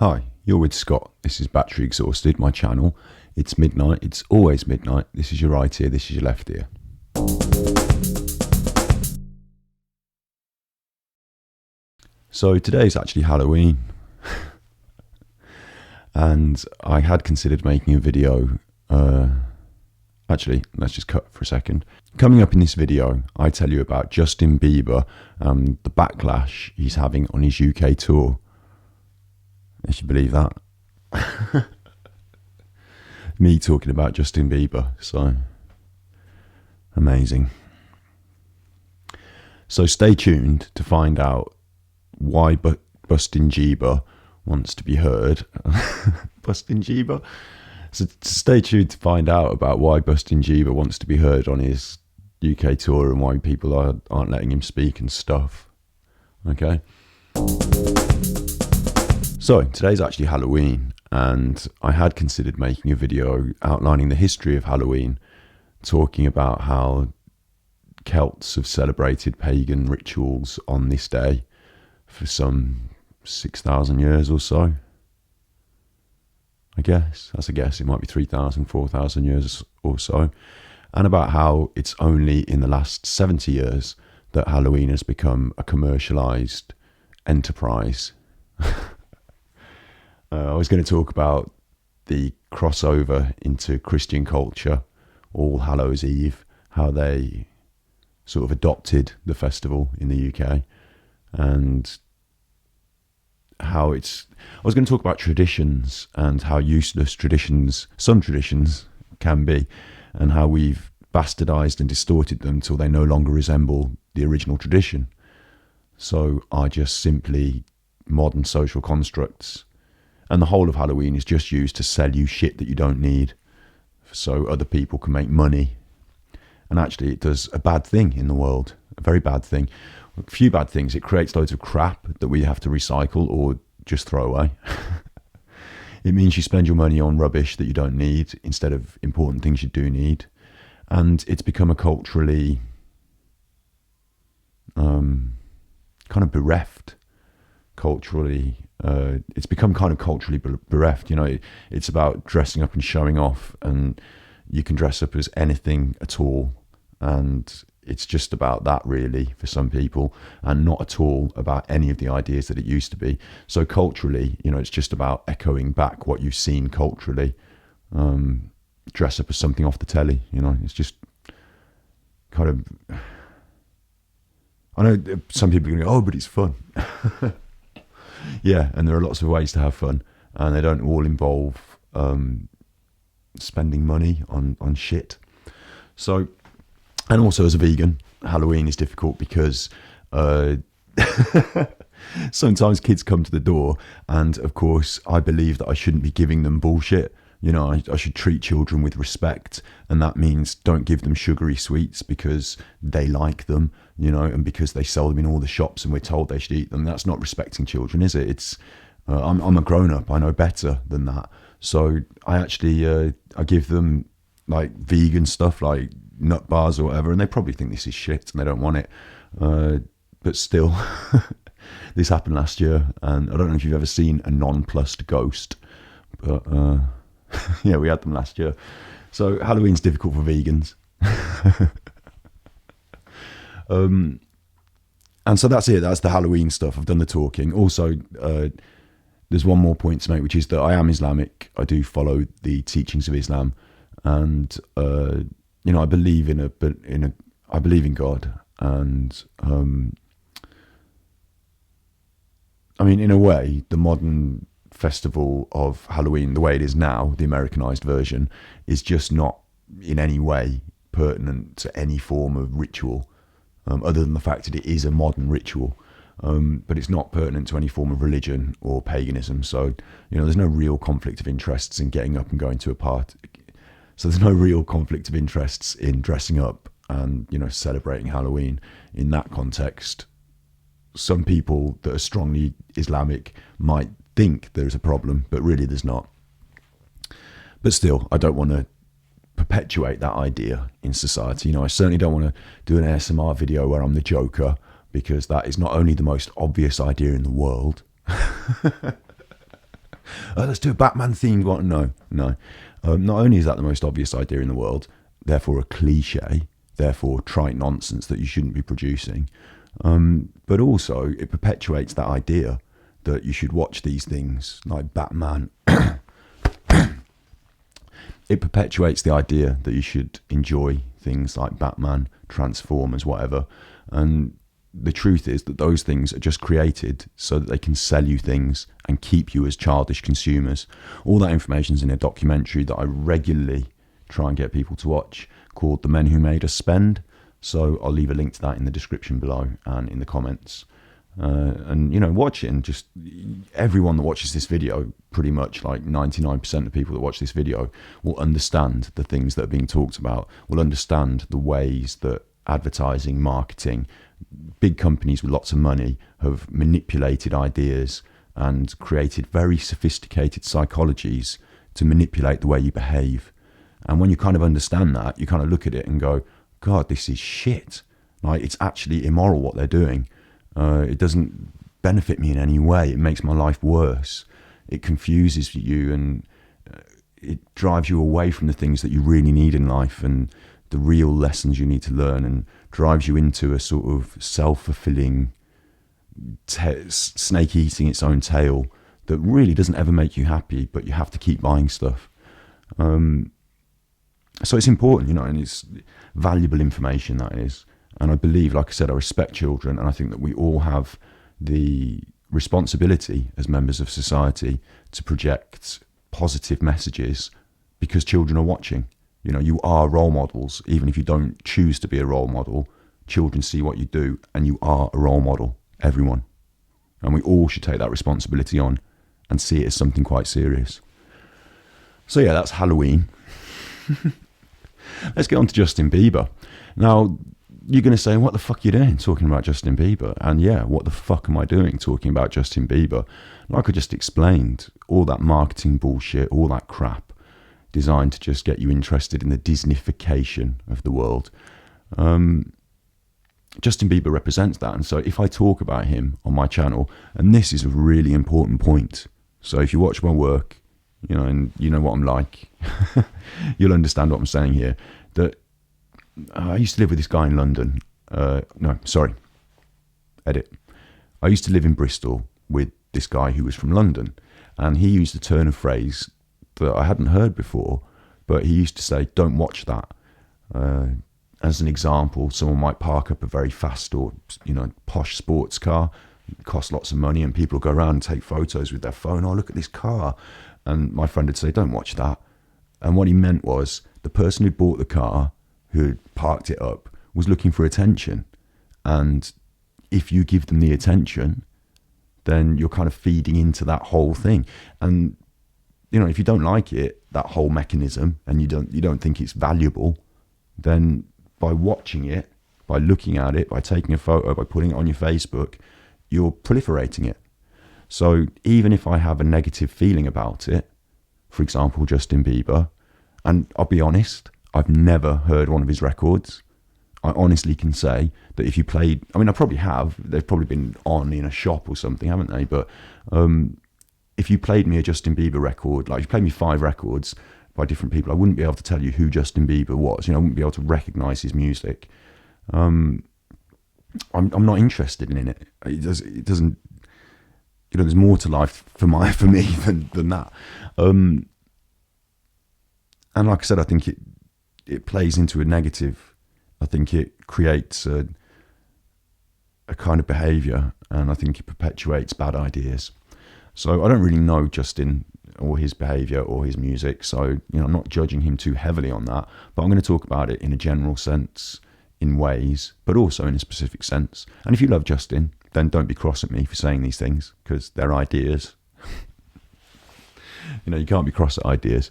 Hi, you're with Scott. This is Battery Exhausted, my channel. It's midnight. It's always midnight. This is your right ear. This is your left ear. So today is actually Halloween. And I had considered making a video. Actually, let's just cut for a second. Coming up in this video, I tell you about Justin Bieber and the backlash he's having on his UK tour. If you believe that. Me talking about Justin Bieber, so amazing. So stay tuned to find out why Bustin Jeeber wants to be heard. Bustin Jeeber? So stay tuned to find out about why Bustin Jeeber wants to be heard on his UK tour and why people aren't letting him speak and stuff. Okay? So today's actually Halloween, and I had considered making a video outlining the history of Halloween, talking about how Celts have celebrated pagan rituals on this day for some 6,000 years or so. I guess, that's a guess, it might be 3,000, 4,000 years or so, and about how it's only in the last 70 years that Halloween has become a commercialised enterprise. I was going to talk about the crossover into Christian culture, All Hallows Eve, how they sort of adopted the festival in the UK, and how it's... I was going to talk about traditions and how useless traditions, some traditions, can be, and how we've bastardized and distorted them till they no longer resemble the original tradition. So are just simply modern social constructs. And the whole of Halloween is just used to sell you shit that you don't need so other people can make money. And actually it does a bad thing in the world, a very bad thing. A few bad things. It creates loads of crap that we have to recycle or just throw away. It means you spend your money on rubbish that you don't need instead of important things you do need. And it's become a culturally kind of bereft, it's become kind of culturally bereft. You know, it's about dressing up and showing off, and you can dress up as anything at all, and it's just about that really for some people, and not at all about any of the ideas that it used to be. So culturally, you know, it's just about echoing back what you've seen culturally. Dress up as something off the telly, you know, it's just kind of... I know some people are going to go, oh, but it's fun. Yeah, and there are lots of ways to have fun, and they don't all involve spending money on shit. So, and also as a vegan, Halloween is difficult because sometimes kids come to the door, and of course I believe that I shouldn't be giving them bullshit. You know, I should treat children with respect, and that means don't give them sugary sweets because they like them, you know, and because they sell them in all the shops and we're told they should eat them. That's not respecting children, is it? It's I'm a grown-up, I know better than that. So I actually I give them like vegan stuff, like nut bars or whatever, and they probably think this is shit and they don't want it. But still, this happened last year, and I don't know if you've ever seen a nonplussed ghost, but... yeah, we had them last year. So Halloween's difficult for vegans. And so that's it. That's the Halloween stuff. I've done the talking. Also, there's one more point to make, which is that I am Islamic. I do follow the teachings of Islam, and you know, I believe I believe in God, and I mean, in a way, the modern festival of Halloween, the way it is now, the Americanized version, is just not in any way pertinent to any form of ritual, other than the fact that it is a modern ritual, but it's not pertinent to any form of religion or paganism. So, you know, there's no real conflict of interests in getting up and going to a party. So there's no real conflict of interests in dressing up and, you know, celebrating Halloween in that context. Some people that are strongly Islamic might think there's a problem, but really there's not. But still, I don't want to perpetuate that idea in society. You know, I certainly don't want to do an ASMR video where I'm the Joker, because that is not only the most obvious idea in the world, let's do a Batman themed one. No. Not only is that the most obvious idea in the world, therefore a cliche, therefore trite nonsense that you shouldn't be producing, but also it perpetuates that idea that you should watch these things like Batman. It perpetuates the idea that you should enjoy things like Batman, Transformers, whatever. And the truth is that those things are just created so that they can sell you things and keep you as childish consumers. All that information's in a documentary that I regularly try and get people to watch called The Men Who Made Us Spend. So I'll leave a link to that in the description below and in the comments. And, you know, watch it, and just everyone that watches this video, pretty much like 99% of people that watch this video will understand the things that are being talked about, will understand the ways that advertising, marketing, big companies with lots of money have manipulated ideas and created very sophisticated psychologies to manipulate the way you behave. And when you kind of understand that, you kind of look at it and go, God, this is shit. Like, it's actually immoral what they're doing. It doesn't benefit me in any way. It makes my life worse. It confuses you, and it drives you away from the things that you really need in life and the real lessons you need to learn, and drives you into a sort of self-fulfilling snake eating its own tail that really doesn't ever make you happy, but you have to keep buying stuff. So it's important, you know, and it's valuable information, that is. And I believe, like I said, I respect children, and I think that we all have the responsibility as members of society to project positive messages because children are watching. You know, you are role models. Even if you don't choose to be a role model, children see what you do, and you are a role model, everyone. And we all should take that responsibility on and see it as something quite serious. So yeah, that's Halloween. Let's get on to Justin Bieber. Now, you're going to say, what the fuck are you doing talking about Justin Bieber? And yeah, what the fuck am I doing talking about Justin Bieber? Like I just explained, all that marketing bullshit, all that crap designed to just get you interested in the Disneyfication of the world. Justin Bieber represents that. And so if I talk about him on my channel, and this is a really important point, so if you watch my work, you know, and you know what I'm like, you'll understand what I'm saying here, that I used to live with this guy in London. Edit. I used to live in Bristol with this guy who was from London, and he used a turn of phrase that I hadn't heard before, but he used to say, don't watch that. As an example, someone might park up a very fast or, you know, posh sports car. It costs lots of money, and people will go around and take photos with their phone. Oh, look at this car. And my friend would say, don't watch that. And what he meant was the person who bought the car, who had parked it up, was looking for attention. And if you give them the attention, then you're kind of feeding into that whole thing. And, you know, if you don't like it, that whole mechanism, and you don't think it's valuable, then by watching it, by looking at it, by taking a photo, by putting it on your Facebook, you're proliferating it. So even if I have a negative feeling about it, for example, Justin Bieber, and I'll be honest, I've never heard one of his records. I honestly can say that if you played, I mean, I probably have, they've probably been on in a shop or something, haven't they? But if you played me a Justin Bieber record, like if you played me 5 records by different people, I wouldn't be able to tell you who Justin Bieber was. You know, I wouldn't be able to recognize his music. I'm not interested in it. It doesn't, you know, there's more to life for me than that. And like I said, I think it plays into a negative. I think it creates a kind of behaviour, and I think it perpetuates bad ideas. So I don't really know Justin or his behaviour or his music, so, you know, I'm not judging him too heavily on that, but I'm going to talk about it in a general sense, in ways, but also in a specific sense. And if you love Justin, then don't be cross at me for saying these things, because they're ideas. You know, you can't be cross at ideas.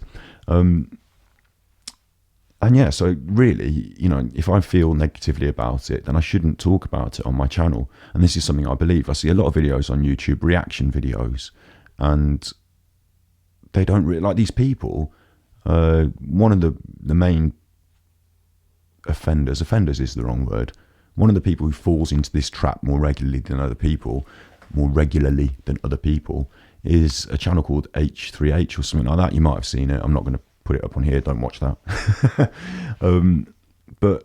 And yeah, so really, you know, if I feel negatively about it, then I shouldn't talk about it on my channel. And this is something I believe. I see a lot of videos on YouTube, reaction videos, and they don't really, like these people, one of the main offenders is the wrong word, one of the people who falls into this trap more regularly than other people, is a channel called H3H or something like that. You might have seen it. I'm not going to put it up on here. Don't watch that. But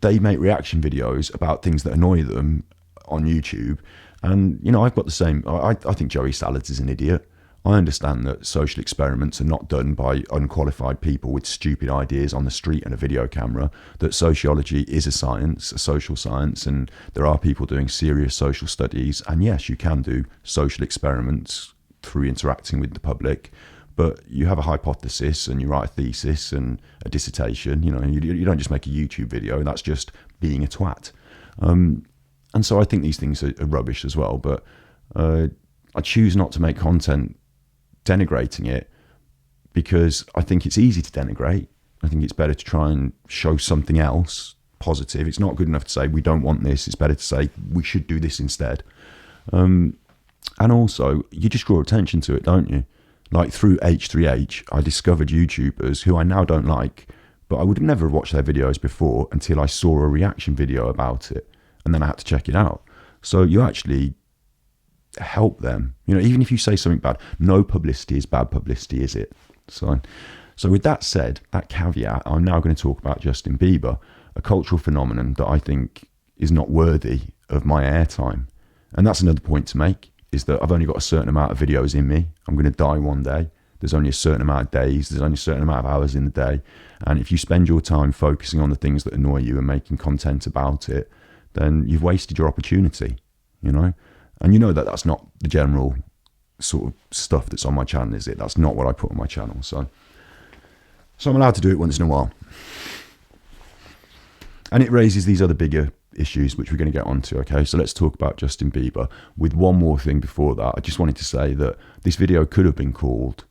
they make reaction videos about things that annoy them on YouTube. And, you know, I've got the same. I think Joey Salads is an idiot. I understand that social experiments are not done by unqualified people with stupid ideas on the street and a video camera, that sociology is a science, a social science, and there are people doing serious social studies. And yes, you can do social experiments through interacting with the public, but you have a hypothesis and you write a thesis and a dissertation. You know, you don't just make a YouTube video. That's just being a twat. And so I think these things are rubbish as well, but I choose not to make content denigrating it, because I think it's easy to denigrate. I think it's better to try and show something else positive. It's not good enough to say we don't want this. It's better to say we should do this instead. And also, you just draw attention to it, don't you? Like through H3H, I discovered YouTubers who I now don't like, but I would never have watched their videos before until I saw a reaction video about it, and then I had to check it out. So you actually help them, you know, even if you say something bad. No publicity is bad publicity, is it? So with that said, that caveat, I'm now going to talk about Justin Bieber, a cultural phenomenon that I think is not worthy of my airtime. And that's another point to make, is that I've only got a certain amount of videos in me. I'm going to die one day. There's only a certain amount of days. There's only a certain amount of hours in the day. And if you spend your time focusing on the things that annoy you and making content about it, then you've wasted your opportunity, you know? And you know that that's not the general sort of stuff that's on my channel, is it? That's not what I put on my channel. So I'm allowed to do it once in a while. And it raises these other bigger issues, which we're going to get onto, okay? So let's talk about Justin Bieber. With one more thing before that, I just wanted to say that this video could have been called,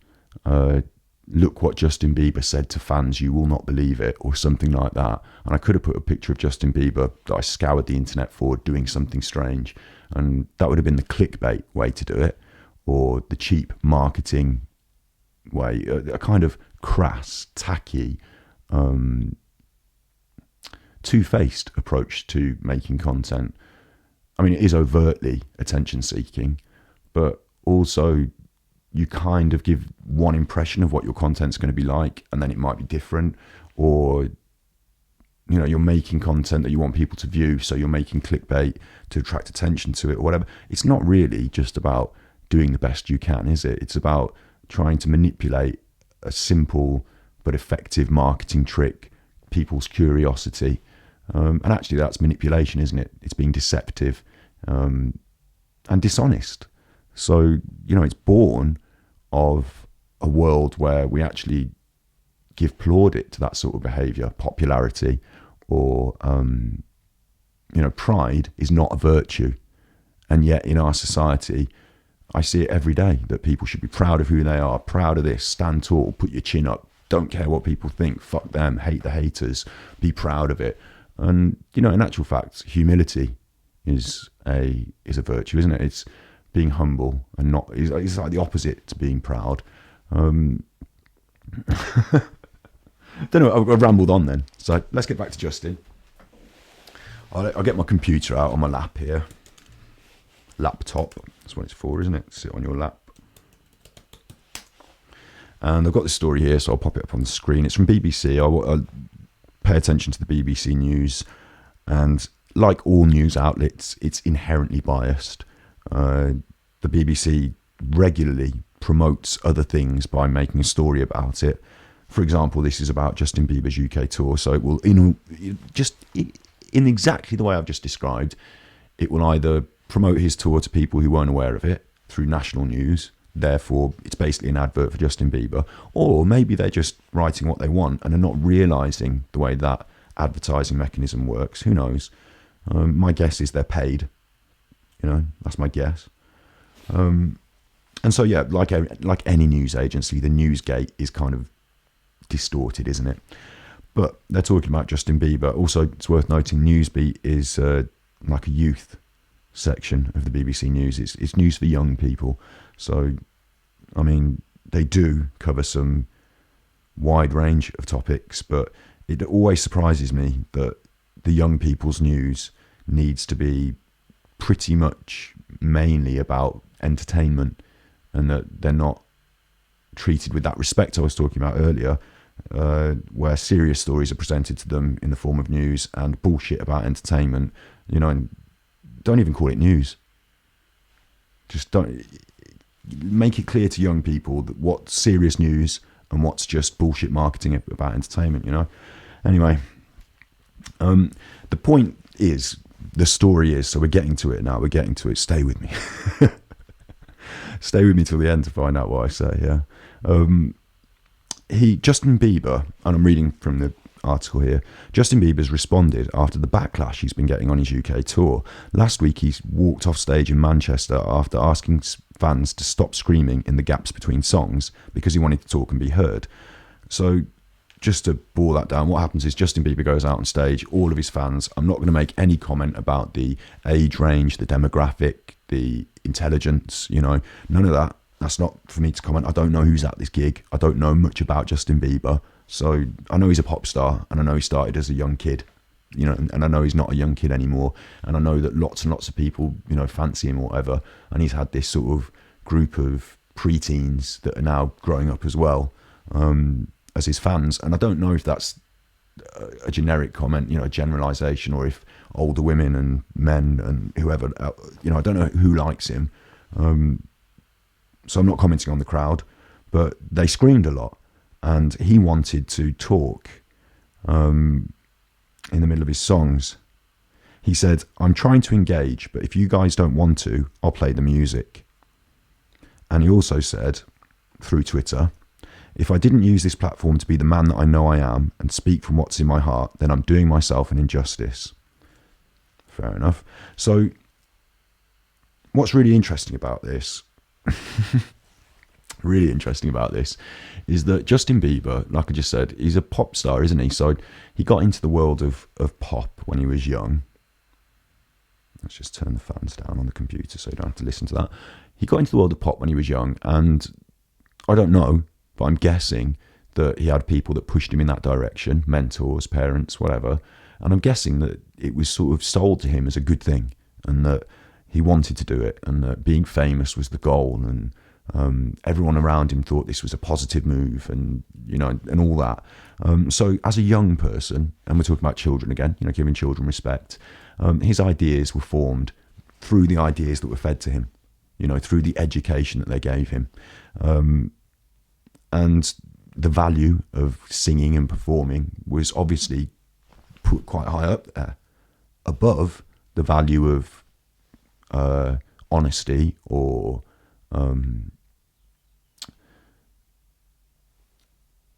look what Justin Bieber said to fans, you will not believe it, or something like that. And I could have put a picture of Justin Bieber that I scoured the internet for doing something strange. And that would have been the clickbait way to do it, or the cheap marketing way, a kind of crass, tacky, two-faced approach to making content. I mean, it is overtly attention-seeking, but also you kind of give one impression of what your content's going to be like, and then it might be different. Or, you know, you're making content that you want people to view, so you're making clickbait to attract attention to it or whatever. It's not really just about doing the best you can, is it? It's about trying to manipulate a simple but effective marketing trick, people's curiosity. And actually that's manipulation, isn't it? It's being deceptive and dishonest. So, you know, it's born of a world where we actually give plaudit to that sort of behavior, popularity, or, you know, pride is not a virtue. And yet in our society, I see it every day, that people should be proud of who they are, proud of this, stand tall, put your chin up, don't care what people think, fuck them, hate the haters, be proud of it. And, you know, in actual fact, humility is a virtue, isn't it? It's being humble and not, it's like the opposite to being proud. Don't know, I've rambled on then. So let's get back to Justin. I'll get my computer out on my lap here. Laptop, that's what it's for, isn't it? Sit on your lap. And I've got this story here, so I'll pop it up on the screen. It's from BBC. I pay attention to the BBC News, and like all news outlets, it's inherently biased. The BBC regularly promotes other things by making a story about it. For example, this is about Justin Bieber's UK tour, so it will, in exactly the way I've just described, it will either promote his tour to people who weren't aware of it through national news, therefore it's basically an advert for Justin Bieber, or maybe they're just writing what they want and are not realising the way that advertising mechanism works. Who knows? My guess is they're paid. You know, that's my guess. And so, yeah, like any news agency, the newsgate is kind of distorted, isn't it? But they're talking about Justin Bieber. Also, it's worth noting Newsbeat is like a youth section of the BBC News. It's news for young people. So, I mean, they do cover some wide range of topics, but it always surprises me that the young people's news needs to be pretty much mainly about entertainment, and that they're not treated with that respect I was talking about earlier, where serious stories are presented to them in the form of news, and bullshit about entertainment, and don't even call it news. Just don't make it clear to young people that what's serious news and what's just bullshit marketing about entertainment, Anyway, the point is, the story is, so we're getting to it now, stay with me. Stay with me till the end to find out what I say, yeah. Justin Bieber, and I'm reading from the article here, Justin Bieber's responded after the backlash he's been getting on his UK tour. Last week he walked off stage in Manchester after asking fans to stop screaming in the gaps between songs because he wanted to talk and be heard. So just to boil that down, what happens is Justin Bieber goes out on stage, all of his fans, I'm not going to make any comment about the age range, the demographic, the intelligence, none of that. That's not for me to comment. I don't know who's at this gig. I don't know much about Justin Bieber. So I know he's a pop star, and I know he started as a young kid, and I know he's not a young kid anymore. And I know that lots and lots of people, fancy him or whatever. And he's had this sort of group of preteens that are now growing up as well, as his fans. And I don't know if that's a generic comment, a generalization, or if older women and men and whoever, I don't know who likes him. So I'm not commenting on the crowd, but they screamed a lot, and he wanted to talk in the middle of his songs. He said, "I'm trying to engage, but if you guys don't want to, I'll play the music." And he also said, through Twitter, "If I didn't use this platform to be the man that I know I am and speak from what's in my heart, then I'm doing myself an injustice." Fair enough. So what's really interesting about this is that Justin Bieber, like I just said, he's a pop star, isn't he? So he got into the world of pop when he was young. Let's just turn the fans down on the computer so you don't have to listen to that. He got into the world of pop when he was young, and I don't know, but I'm guessing that he had people that pushed him in that direction, mentors, parents, whatever. And I'm guessing that it was sort of sold to him as a good thing, and that he wanted to do it, and that being famous was the goal, and everyone around him thought this was a positive move, and and all that. So as a young person, and we're talking about children again, giving children respect, his ideas were formed through the ideas that were fed to him, through the education that they gave him, and the value of singing and performing was obviously put quite high up there, above the value of honesty, or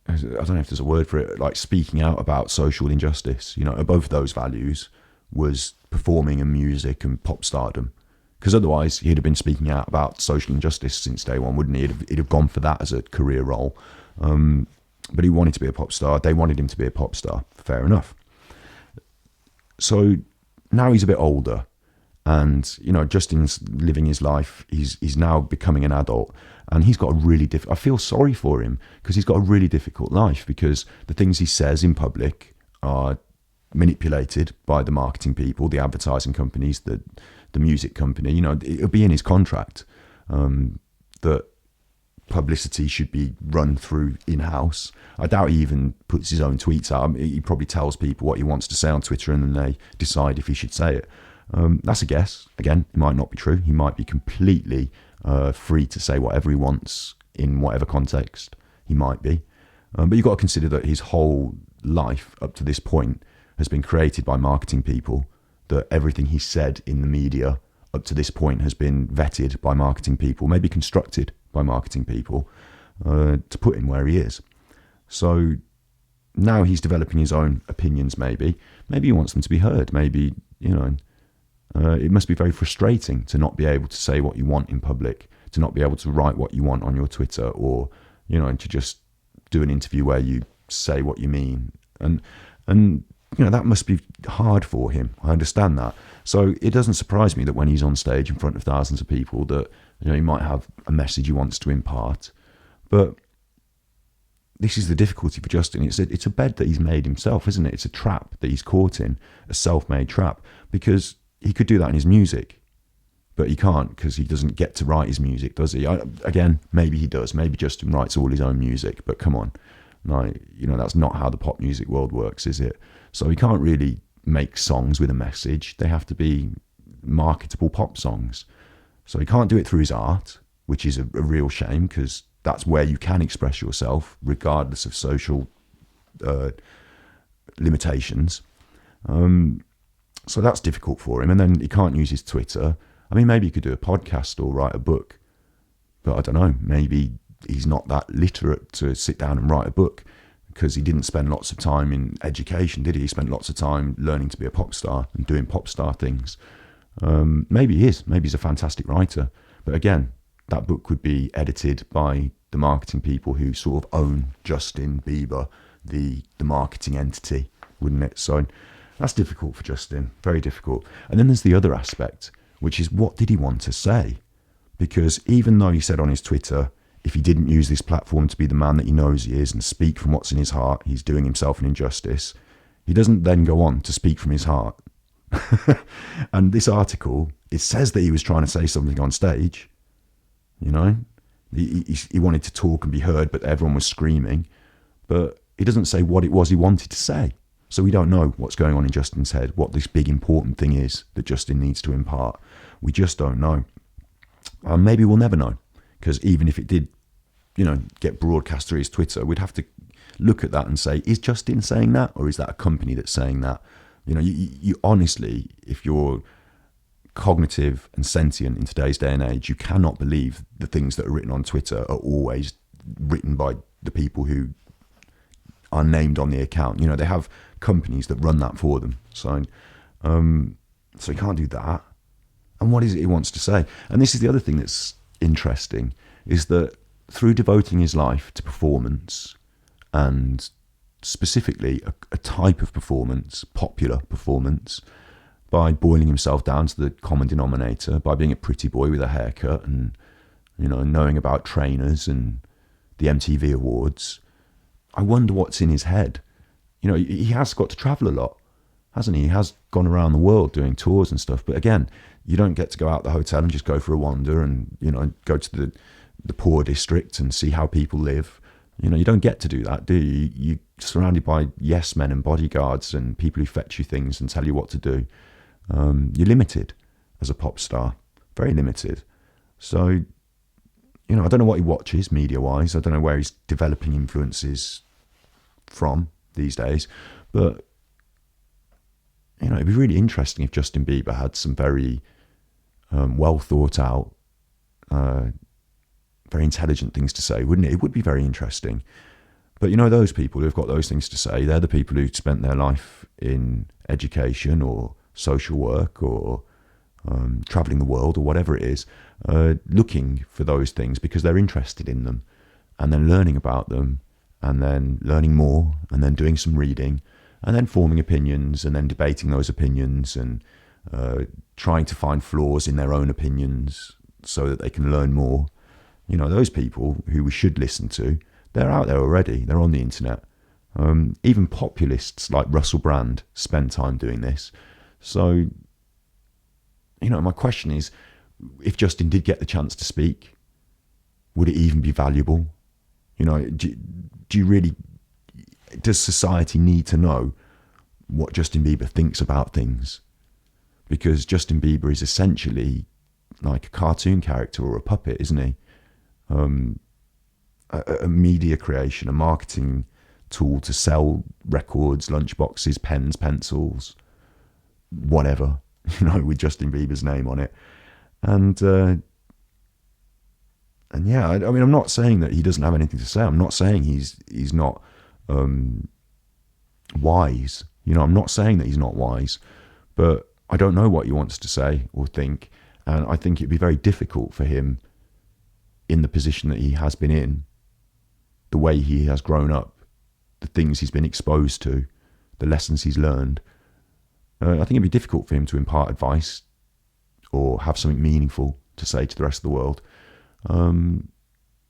I don't know if there's a word for it, like speaking out about social injustice. Above those values was performing and music and pop stardom, because otherwise he'd have been speaking out about social injustice since day one, wouldn't he? He'd have gone for that as a career role, but he wanted to be a pop star. They wanted him to be a pop star. Fair enough. So now he's a bit older, and Justin's living his life. He's now becoming an adult, and he's got a really I feel sorry for him, because he's got a really difficult life, because the things he says in public are manipulated by the marketing people, the advertising companies, the music company. It'll be in his contract that publicity should be run through in-house. I doubt he even puts his own tweets out. He probably tells people what he wants to say on Twitter, and then they decide if he should say it. That's a guess. Again, it might not be true. He might be completely free to say whatever he wants in whatever context. He might be. But you've got to consider that his whole life up to this point has been created by marketing people, that everything he said in the media up to this point has been vetted by marketing people, maybe constructed by marketing people, to put him where he is. So now he's developing his own opinions. Maybe he wants them to be heard. Maybe, it must be very frustrating to not be able to say what you want in public, to not be able to write what you want on your Twitter, or, to just do an interview where you say what you mean. And that must be hard for him. I understand that. So it doesn't surprise me that when he's on stage in front of thousands of people, that he might have a message he wants to impart. But this is the difficulty for Justin. It's a bed that he's made himself, isn't it? It's a trap that he's caught in, a self-made trap, because he could do that in his music. but he can't because he doesn't get to write his music, does he? Again, maybe he does. Maybe Justin writes all his own music, but come on. Like, that's not how the pop music world works, is it? So he can't really make songs with a message. They have to be marketable pop songs. So he can't do it through his art, which is a real shame, because that's where you can express yourself regardless of social limitations. So that's difficult for him. And then he can't use his Twitter. I mean, maybe he could do a podcast or write a book, but I don't know. Maybe he's not that literate to sit down and write a book, because he didn't spend lots of time in education, did he? He spent lots of time learning to be a pop star and doing pop star things. Maybe he is. Maybe he's a fantastic writer. But again, that book would be edited by the marketing people who sort of own Justin Bieber, the marketing entity, wouldn't it? So that's difficult for Justin, very difficult. And then there's the other aspect, which is, what did he want to say? Because even though he said on his Twitter, if he didn't use this platform to be the man that he knows he is and speak from what's in his heart, he's doing himself an injustice, he doesn't then go on to speak from his heart. And this article, it says that he was trying to say something on stage, he wanted to talk and be heard, but everyone was screaming. But he doesn't say what it was he wanted to say. So we don't know what's going on in Justin's head, what this big important thing is that Justin needs to impart. We just don't know. Maybe we'll never know, because even if it did, get broadcast through his Twitter, we'd have to look at that and say, is Justin saying that, or is that a company that's saying that? You honestly, if you're cognitive and sentient in today's day and age, you cannot believe the things that are written on Twitter are always written by the people who are named on the account. They have companies that run that for them. So he can't do that. And what is it he wants to say? And this is the other thing that's interesting, is that through devoting his life to performance, and specifically a type of performance, popular performance, by boiling himself down to the common denominator, by being a pretty boy with a haircut and, knowing about trainers and the MTV Awards, I wonder what's in his head. He has got to travel a lot, hasn't he? He has gone around the world doing tours and stuff. But again, you don't get to go out the hotel and just go for a wander and, go to the poor district and see how people live. You don't get to do that, do you? You're surrounded by yes men and bodyguards and people who fetch you things and tell you what to do. You're limited as a pop star, very limited. So, I don't know what he watches media-wise. I don't know where he's developing influences from these days. But, it'd be really interesting if Justin Bieber had some very well thought out, very intelligent things to say, wouldn't it? It would be very interesting. But those people who've got those things to say, they're the people who spent their life in education or social work or traveling the world or whatever it is, looking for those things because they're interested in them, and then learning about them, and then learning more, and then doing some reading, and then forming opinions, and then debating those opinions, and trying to find flaws in their own opinions so that they can learn more. Those people who we should listen to, they're out there already. They're on the internet. Even populists like Russell Brand spend time doing this. So, my question is, if Justin did get the chance to speak, would it even be valuable? Does society need to know what Justin Bieber thinks about things? Because Justin Bieber is essentially like a cartoon character or a puppet, isn't he? A media creation, a marketing tool to sell records, lunchboxes, pens, pencils, whatever, with Justin Bieber's name on it. And yeah, I mean, I'm not saying that he doesn't have anything to say. I'm not saying he's not wise. I'm not saying that he's not wise, but I don't know what he wants to say or think. And I think it'd be very difficult for him, in the position that he has been in, the way he has grown up, the things he's been exposed to, the lessons he's learned. I think it'd be difficult for him to impart advice or have something meaningful to say to the rest of the world,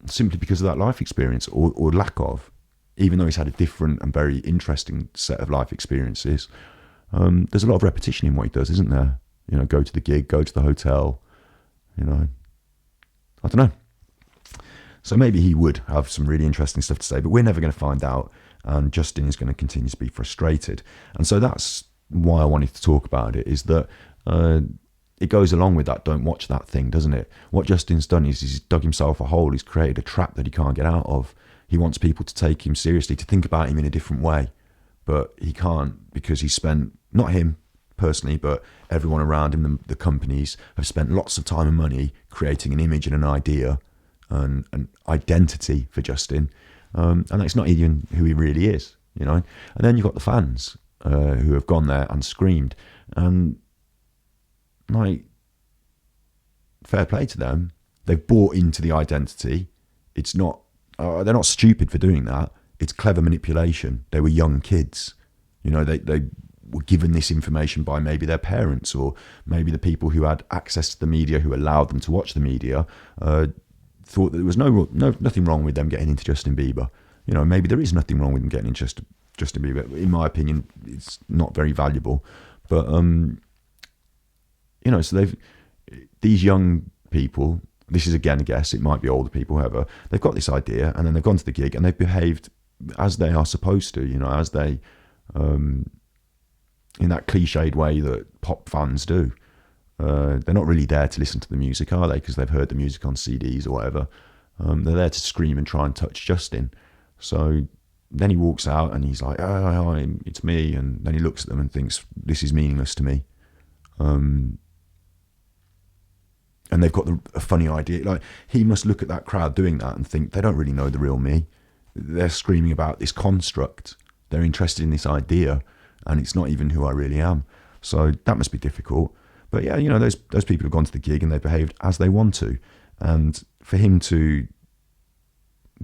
simply because of that life experience or lack of. Even though he's had a different and very interesting set of life experiences, there's a lot of repetition in what he does, isn't there? Go to the gig, go to the hotel, you know. I don't know. So maybe he would have some really interesting stuff to say, but we're never going to find out. And Justin is going to continue to be frustrated. And so that's why I wanted to talk about it, is that it goes along with that don't watch that thing, doesn't it? What Justin's done is he's dug himself a hole. He's created a trap that he can't get out of. He wants people to take him seriously, to think about him in a different way. But he can't, because he spent, not him personally, but everyone around him, the companies, have spent lots of time and money creating an image and an idea and an identity for Justin. And it's not even who he really is, you know. And then you've got the fans who have gone there and screamed. And, like, fair play to them. They've bought into the identity. It's not, they're not stupid for doing that. It's clever manipulation. They were young kids. You know, they were given this information by maybe their parents, or maybe the people who had access to the media, who allowed them to watch the media, thought that there was nothing wrong with them getting into Justin Bieber. You know, maybe there is nothing wrong with them getting into Justin Bieber. In my opinion, it's not very valuable. But, you know, so these young people, this is again a guess, it might be older people, whoever, they've got this idea and then they've gone to the gig and they've behaved as they are supposed to, you know, as they, in that cliched way that pop fans do. They're not really there to listen to the music, are they? Because they've heard the music on CDs or whatever. They're there to scream and try and touch Justin. So then he walks out and he's like, oh, it's me. And then he looks at them and thinks, this is meaningless to me. And they've got a funny idea. Like, he must look at that crowd doing that and think, they don't really know the real me. They're screaming about this construct. They're interested in this idea, and it's not even who I really am. So that must be difficult. But yeah, you know, those people have gone to the gig and they behaved as they want to. And for him to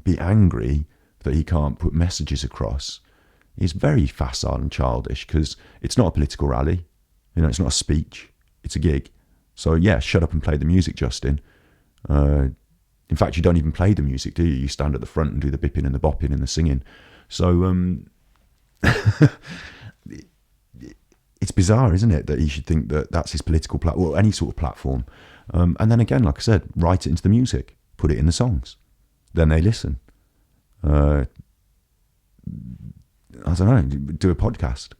be angry that he can't put messages across is very facile and childish, because it's not a political rally. You know, it's not a speech. It's a gig. So yeah, shut up and play the music, Justin. In fact, you don't even play the music, do you? You stand at the front and do the bipping and the bopping and the singing. So it's bizarre, isn't it, that he should think that that's his political platform, or any sort of platform. And then again, like I said, write it into the music, put it in the songs. Then they listen. I don't know, do a podcast.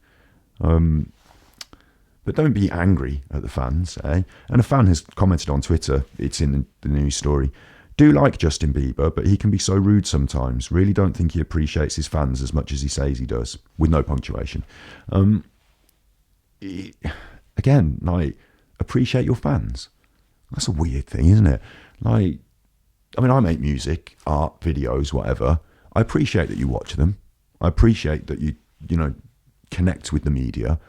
But don't be angry at the fans, eh? And a fan has commented on Twitter, it's in the news story, do like Justin Bieber, but he can be so rude sometimes. Really don't think he appreciates his fans as much as he says he does, with no punctuation. Again, like, appreciate your fans. That's a weird thing, isn't it? Like, I mean, I make music, art, videos, whatever. I appreciate that you watch them. I appreciate that you know, connect with the media.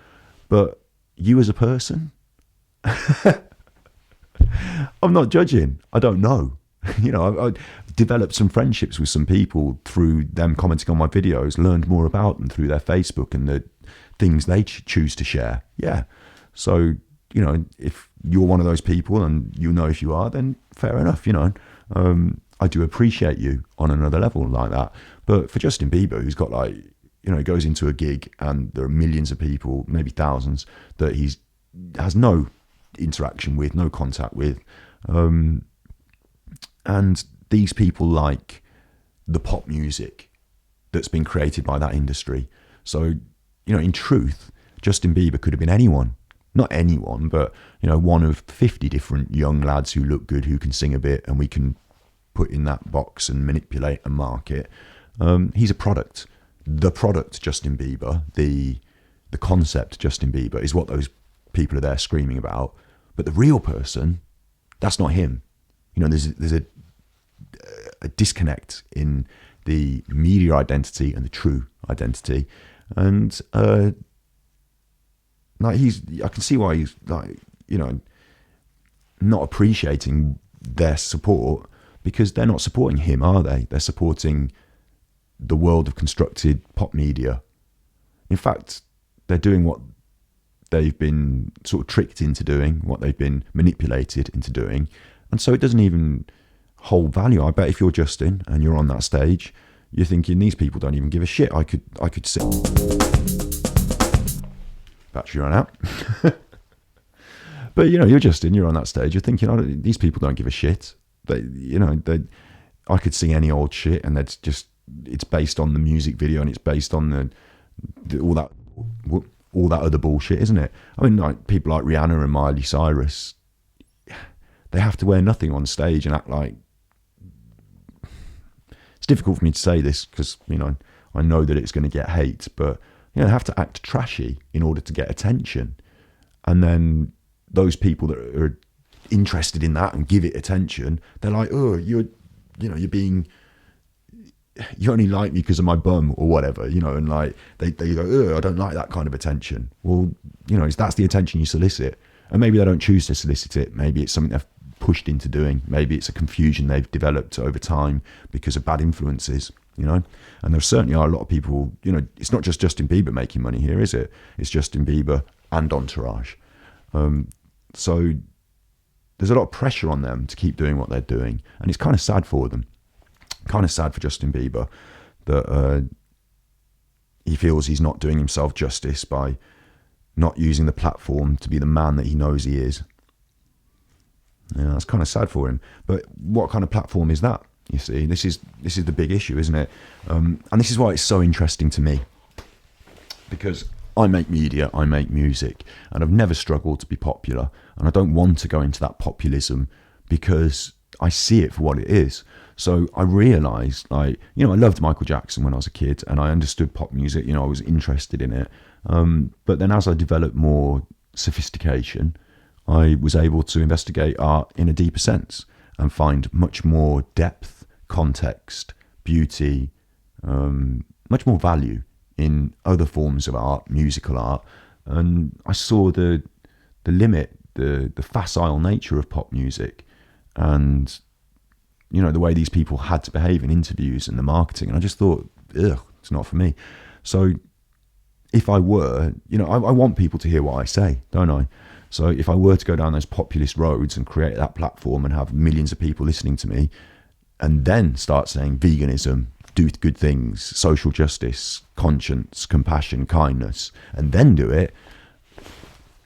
But you as a person, I'm not judging. I don't know. You know, I developed some friendships with some people through them commenting on my videos, learned more about them through their Facebook and the things they choose to share. Yeah. So, you know, if you're one of those people, and you know if you are, then fair enough, you know. I do appreciate you on another level like that. But for Justin Bieber, who's got, like, you know, he goes into a gig and there are millions of people, maybe thousands, that he has no interaction with, no contact with. And these people like the pop music that's been created by that industry. So, you know, in truth, Justin Bieber could have been anyone. Not anyone, but, you know, one of 50 different young lads who look good, who can sing a bit, and we can put in that box and manipulate and market. He's a product. The product, Justin Bieber, the concept, Justin Bieber, is what those people are there screaming about. But the real person, that's not him. You know, there's a disconnect in the media identity and the true identity. And like, I can see why he's, like, you know, not appreciating their support, because they're not supporting him, are they? They're supporting the world of constructed pop media. In fact, they're doing what they've been sort of tricked into doing, what they've been manipulated into doing. And so it doesn't even hold value. I bet if you're Justin and you're on that stage, you're thinking, these people don't even give a shit. I could sit. Battery run out. But you're Justin. You're on that stage. You're thinking, oh, these people don't give a shit. I could sing any old shit, and it's based on the music video, and it's based on all that other bullshit, isn't it? I mean, like people like Rihanna and Miley Cyrus, they have to wear nothing on stage and act like. It's difficult for me to say this because I know that it's going to get hate, but they have to act trashy in order to get attention, and then those people that are interested in that and give it attention, they're like, oh, you only like me because of my bum or whatever, and like they go, oh, I don't like that kind of attention. Well, that's the attention you solicit, and maybe they don't choose to solicit it. Maybe it's something they've pushed into doing. Maybe it's a confusion they've developed over time because of bad influences, and there certainly are a lot of people, it's not just Justin Bieber making money here, is it? It's Justin Bieber and Entourage. So there's a lot of pressure on them to keep doing what they're doing, and it's kind of sad for them. Kind of sad for Justin Bieber that he feels he's not doing himself justice by not using the platform to be the man that he knows he is. That's kind of sad for him. But what kind of platform is that? You see, this is the big issue, isn't it? And this is why it's so interesting to me, because I make media, I make music, and I've never struggled to be popular, and I don't want to go into that populism because I see it for what it is. So I realised, I loved Michael Jackson when I was a kid, and I understood pop music, I was interested in it. But then as I developed more sophistication, I was able to investigate art in a deeper sense and find much more depth, context, beauty, much more value in other forms of art, musical art. And I saw the limit, the facile nature of pop music, and the way these people had to behave in interviews and the marketing. And I just thought, ugh, it's not for me. So if I were, I want people to hear what I say, don't I? So if I were to go down those populist roads and create that platform and have millions of people listening to me, and then start saying veganism, do good things, social justice, conscience, compassion, kindness, and then do it,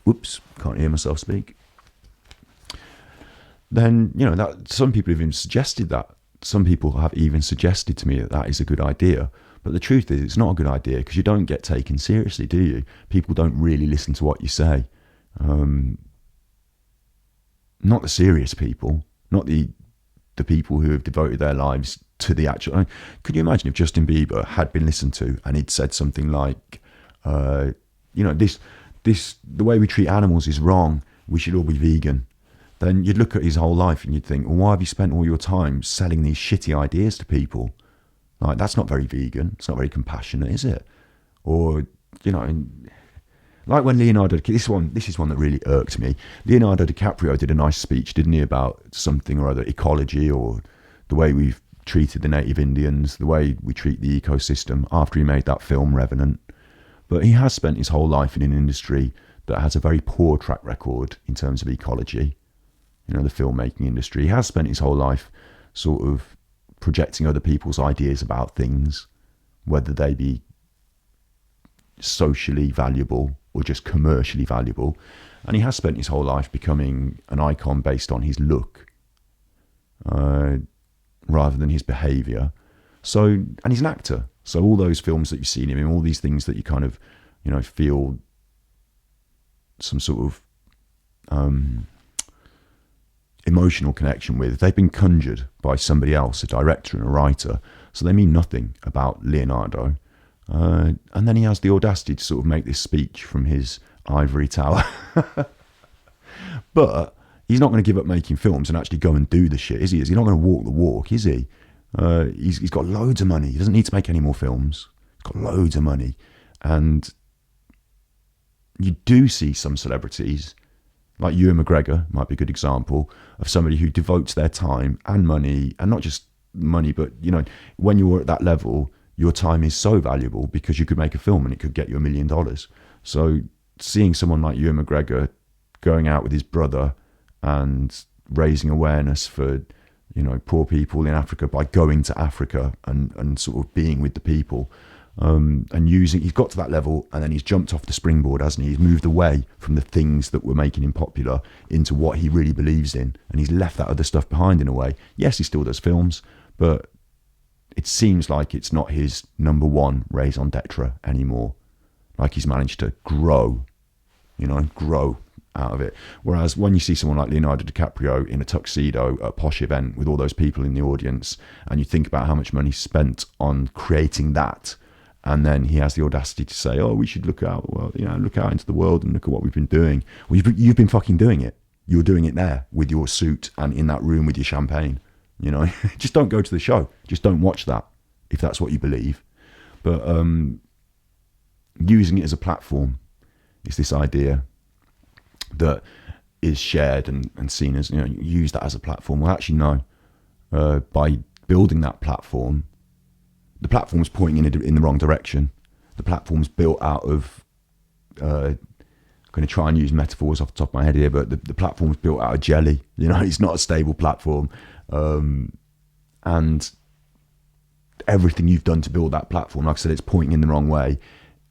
whoops, can't hear myself speak, then, that some people have even suggested that. Some people have even suggested to me that is a good idea. But the truth is, it's not a good idea because you don't get taken seriously, do you? People don't really listen to what you say. Not the serious people, not the people who have devoted their lives to the actual. Could you imagine if Justin Bieber had been listened to and he'd said something like, the way we treat animals is wrong, we should all be vegan? Then you'd look at his whole life and you'd think, well, why have you spent all your time selling these shitty ideas to people? Like, that's not very vegan. It's not very compassionate, is it? Or, like when Leonardo, this is one that really irked me. Leonardo DiCaprio did a nice speech, didn't he, about something or other, ecology, or the way we've treated the native Indians, the way we treat the ecosystem, after he made that film Revenant. But he has spent his whole life in an industry that has a very poor track record in terms of ecology. The filmmaking industry. He has spent his whole life sort of projecting other people's ideas about things, whether they be socially valuable or just commercially valuable. And he has spent his whole life becoming an icon based on his look, rather than his behaviour. So, and he's an actor. So all those films that you've seen him in, all these things that you kind of, feel some sort of emotional connection with, they've been conjured by somebody else, a director and a writer. So they mean nothing about Leonardo. And then he has the audacity to sort of make this speech from his ivory tower. But he's not going to give up making films and actually go and do the shit, is he? He's not going to walk the walk, is he? He's got loads of money. He doesn't need to make any more films. He's got loads of money. And you do see some celebrities, like Ewan McGregor might be a good example of somebody who devotes their time and money, and not just money, but, when you're at that level, your time is so valuable because you could make a film and it could get you $1 million. So seeing someone like Ewan McGregor going out with his brother and raising awareness for, poor people in Africa by going to Africa and sort of being with the people, And he's got to that level, and then he's jumped off the springboard, hasn't he? He's moved away from the things that were making him popular into what he really believes in, and he's left that other stuff behind in a way. Yes, he still does films, but it seems like it's not his number one raison d'etre anymore. Like he's managed to grow out of it. Whereas when you see someone like Leonardo DiCaprio in a tuxedo at a posh event with all those people in the audience, and you think about how much money spent on creating that, and then he has the audacity to say, oh, we should look out into the world and look at what we've been doing. Well, you've been fucking doing it. You're doing it there with your suit and in that room with your champagne. Just don't go to the show. Just don't watch that if that's what you believe. But using it as a platform is this idea that is shared and seen as, use that as a platform. Well, actually, no. By building that platform, the platform's pointing in the wrong direction. The platform's built out of, I'm going to try and use metaphors off the top of my head here, but the platform's built out of jelly. It's not a stable platform. And everything you've done to build that platform, like I said, it's pointing in the wrong way.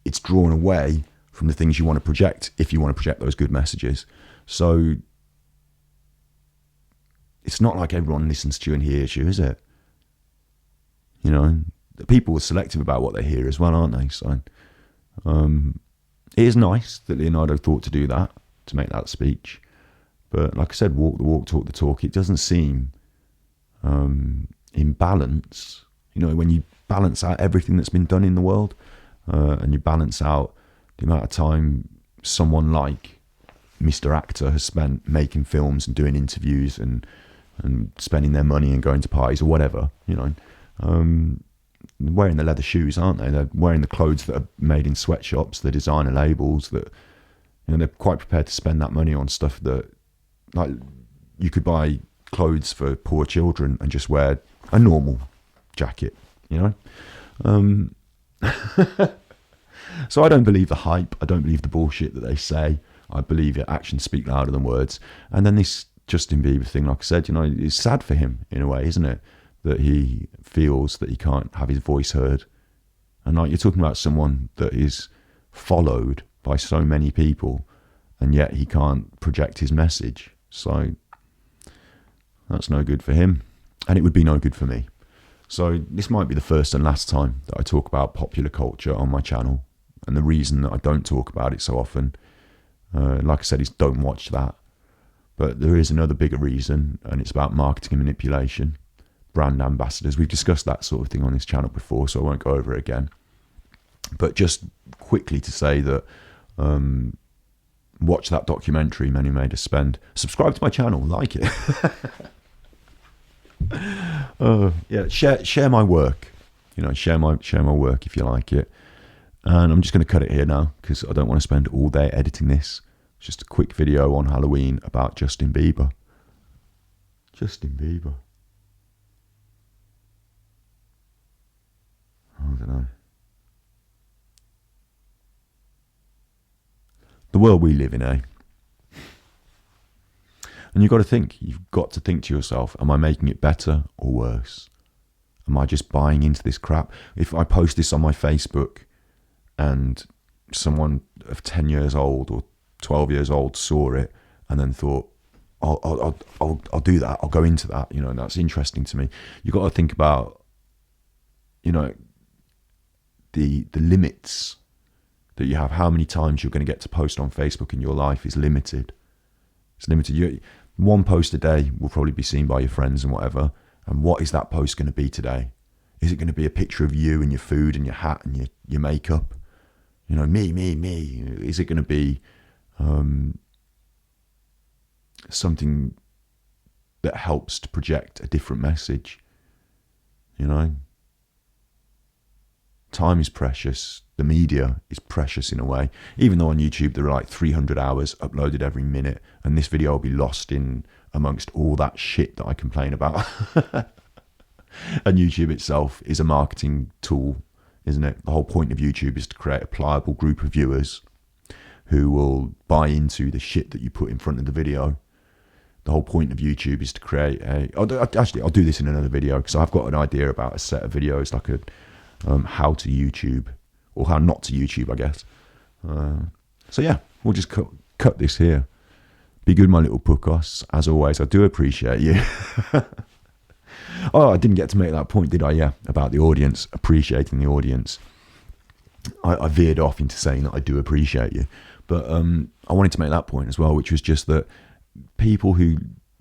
It's drawn away from the things you want to project, if you want to project those good messages. So it's not like everyone listens to you and hears you, is it? The people are selective about what they hear as well, aren't they? So it is nice that Leonardo thought to do that, to make that speech. But like I said, walk the walk, talk the talk. It doesn't seem in balance. When you balance out everything that's been done in the world, and you balance out the amount of time someone like Mr. Actor has spent making films and doing interviews and spending their money and going to parties or whatever, wearing the leather shoes, aren't they? They're wearing the clothes that are made in sweatshops, the designer labels that, they're quite prepared to spend that money on stuff that, like, you could buy clothes for poor children and just wear a normal jacket, So I don't believe the hype. I don't believe the bullshit that they say. I believe your actions speak louder than words. And then this Justin Bieber thing, like I said, it's sad for him in a way, isn't it? That he feels that he can't have his voice heard. And like, you're talking about someone that is followed by so many people, and yet he can't project his message. So that's no good for him. And it would be no good for me. So this might be the first and last time that I talk about popular culture on my channel. And the reason that I don't talk about it so often, like I said, is don't watch that. But there is another bigger reason, and it's about marketing and manipulation, brand ambassadors. We've discussed that sort of thing on this channel before, so I won't go over it again. But just quickly to say that, watch that documentary, Men Who Made Us Spend. Subscribe to my channel, like it. Yeah, share my work. Share my work if you like it. And I'm just going to cut it here now because I don't want to spend all day editing this. It's just a quick video on Halloween about Justin Bieber. Justin Bieber. I don't know. The world we live in, eh? And you've got to think to yourself, am I making it better or worse? Am I just buying into this crap? If I post this on my Facebook and someone of 10 years old or 12 years old saw it and then thought, I'll do that, I'll go into that, that's interesting to me. You've got to think about, the limits that you have. How many times you're going to get to post on Facebook in your life is limited. It's limited. One post a day will probably be seen by your friends and whatever. And what is that post going to be today? Is it going to be a picture of you and your food and your hat and your makeup? Me. Is it going to be something that helps to project a different message? Time is precious. The media is precious in a way. Even though on YouTube there are like 300 hours uploaded every minute, and this video will be lost in amongst all that shit that I complain about. And YouTube itself is a marketing tool, isn't it? The whole point of YouTube is to create a pliable group of viewers who will buy into the shit that you put in front of the video. The whole point of YouTube is to create I'll do this in another video because I've got an idea about a set of videos, like a how to YouTube or how not to YouTube, I guess. So yeah, we'll just cut this here. Be good, my little Pukkos. As always, I do appreciate you. Oh, I didn't get to make that point, did I? Yeah, about the audience, appreciating the audience. I veered off into saying that I do appreciate you. But I wanted to make that point as well, which was just that people who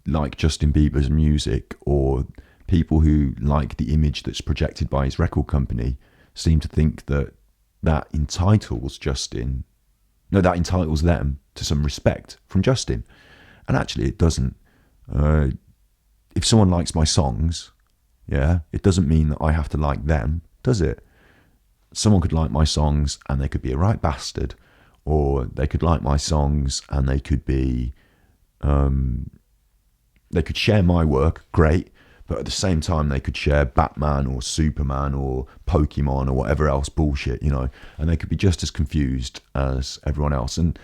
like Justin Bieber's music, or people who like the image that's projected by his record company, seem to think that that entitles them to some respect from Justin. And actually it doesn't. If someone likes my songs, yeah, it doesn't mean that I have to like them, does it? Someone could like my songs and they could be a right bastard, or they could like my songs and they could be, they could share my work, great, but at the same time they could share Batman or Superman or Pokemon or whatever else bullshit, you know, and they could be just as confused as everyone else. And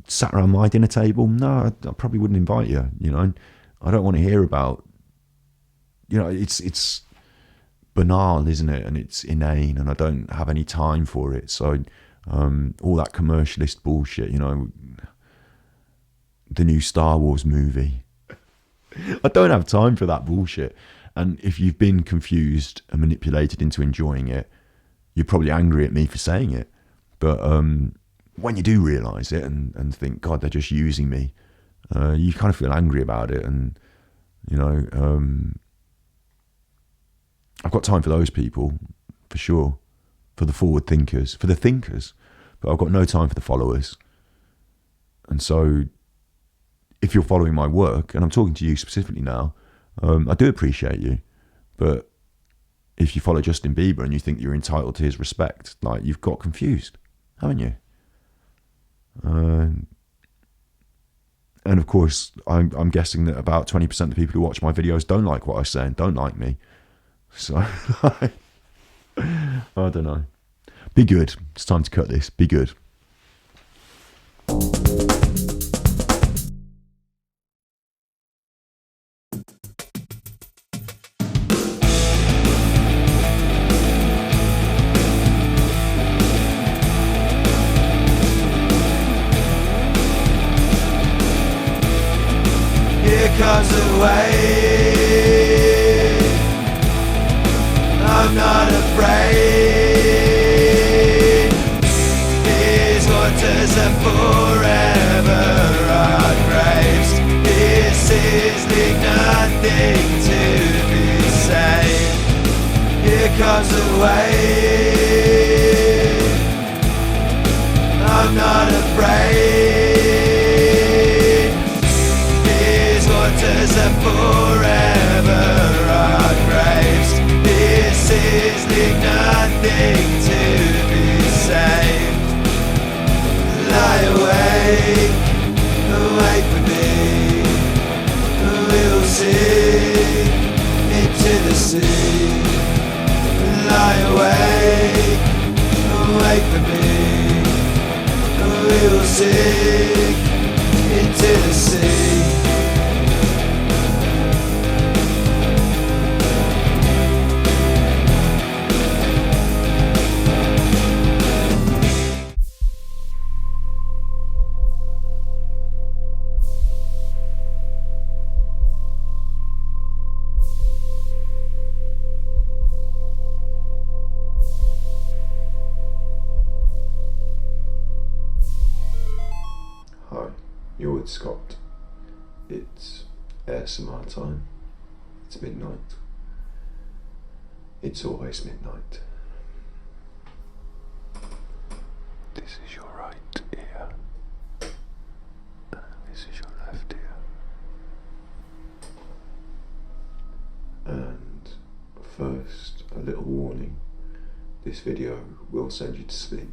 sat around my dinner table, no, I probably wouldn't invite you, you know. I don't want to hear about, you know, it's banal, isn't it? And it's inane, and I don't have any time for it. So all that commercialist bullshit, you know, the new Star Wars movie, I don't have time for that bullshit. And if you've been confused and manipulated into enjoying it, you're probably angry at me for saying it. But when you do realise it and think, God, they're just using me, you kind of feel angry about it. And, you know, I've got time for those people, for sure, for the forward thinkers, for the thinkers, but I've got no time for the followers. And so if you're following my work, and I'm talking to you specifically now, I do appreciate you. But if you follow Justin Bieber and you think you're entitled to his respect, like, you've got confused, haven't you? And of course, I'm guessing that about 20% of the people who watch my videos don't like what I say and don't like me. So, I don't know. Be good. It's time to cut this. Be good. Here comes the wave. I'm not afraid. These waters are forever our graves. This is leave nothing to be saved. Here comes the wave. I'm not afraid. These waters are forever our graves. This is leave nothing to be saved. Lie awake, awake with me. We'll sink into the sea. Lie awake, awake with me. We'll sink into the sea. Hi, you're with Scott. It's ASMR time. It's midnight. It's always midnight. This is your right ear. This is your left ear. And first, a little warning. This video will send you to sleep.